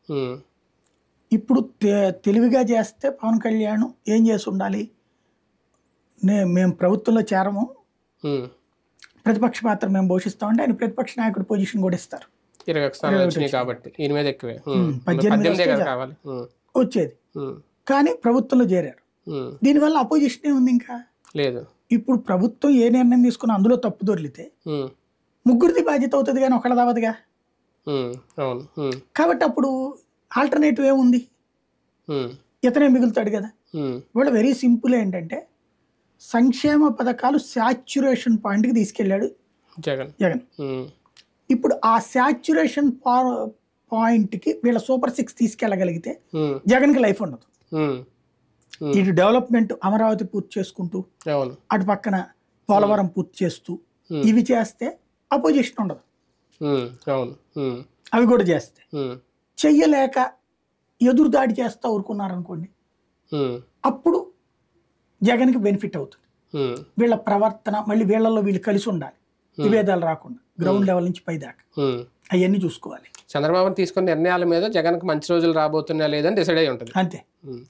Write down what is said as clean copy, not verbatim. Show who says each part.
Speaker 1: ఉమ్,
Speaker 2: ఇప్పుడు తెలివిగా చేస్తే పవన్ కళ్యాణ్ ఏం చేసి ఉండాలి, మేము ప్రభుత్వంలో చేరము,
Speaker 1: ఉమ్.
Speaker 2: ప్రతిపక్ష పాత్ర మేము పోషిస్తామంటే ఆయన ప్రతిపక్ష నాయకుడు పొజిషన్ కూడా ఇస్తారు.
Speaker 1: 21 స్థానాలు వచ్చినాయి కాబట్టి ఈయన మీద ఎక్కువే.
Speaker 2: 18
Speaker 1: 18
Speaker 2: వస్తే
Speaker 1: కదా కావాలి.
Speaker 2: వచ్చేది.
Speaker 1: ఉమ్,
Speaker 2: కానీ ప్రభుత్వంలో చేరారు.
Speaker 1: ఉమ్.
Speaker 2: దీనివల్ల అపోజిషన్ ఏముంది ఇంకా.
Speaker 1: లేదు.
Speaker 2: ఇప్పుడు ప్రభుత్వం ఏ నిర్ణయం తీసుకున్నా అందులో తప్పు దొరికితే
Speaker 1: ఉమ్,
Speaker 2: ముగ్గురిది బాధ్యత అవుతుంది కానీ ఒకళ్ళ అవ్వదుగా.
Speaker 1: ఉమ్, అవును.
Speaker 2: కాబట్టి అప్పుడు ఆల్టర్నేటివ్ ఏముంది,
Speaker 1: ఉమ్,
Speaker 2: ఇతనే మిగులుతాడు కదా.
Speaker 1: ఉమ్,
Speaker 2: ఇవాళ వెరీ సింపుల్ ఏంటంటే సంక్షేమ పథకాలు సాచ్యురేషన్ పాయింట్కి తీసుకెళ్ళాడు
Speaker 1: జగన్.
Speaker 2: జగన్.
Speaker 1: ఉమ్,
Speaker 2: ఇప్పుడు ఆ సాచ్యురేషన్ పాయింట్కి వీళ్ళ సూపర్ 6 తీసుకెళ్ళగలిగితే
Speaker 1: ఉమ్,
Speaker 2: జగన్కి లైఫ్ ఉండదు.
Speaker 1: ఉమ్, ఉమ్,
Speaker 2: ఇటు డెవలప్మెంట్ అమరావతి పూర్తి చేసుకుంటూ,
Speaker 1: అవును.
Speaker 2: అటు పక్కన పోలవరం పూర్తి చేస్తూ ఇవి చేస్తే అపోజిషన్ ఉండదు.
Speaker 1: ఉమ్, అవును. ఉమ్,
Speaker 2: అవి కూడా చేస్తే
Speaker 1: ఉమ్,
Speaker 2: చెయ్యలేక ఎదురుదాడి చేస్తా ఊరుకున్నారనుకోండి,
Speaker 1: ఉమ్,
Speaker 2: అప్పుడు జగన్కి బెనిఫిట్ అవుతుంది.
Speaker 1: ఉమ్,
Speaker 2: వీళ్ళ ప్రవర్తన మళ్ళీ వీళ్ళల్లో వీళ్ళు కలిసి ఉండాలి, విభేదాలు రాకుండా గ్రౌండ్ లెవెల్ నుంచి పైదాకా
Speaker 1: ఉమ్.
Speaker 2: అవన్నీ చూసుకోవాలి.
Speaker 1: చంద్రబాబుని తీసుకున్న నిర్ణయాల మీద జగన్కి మంచి రోజులు రాబోతున్నా లేదని డిసైడ్ అయి ఉంటుంది.
Speaker 2: అంతే.
Speaker 1: ఉమ్.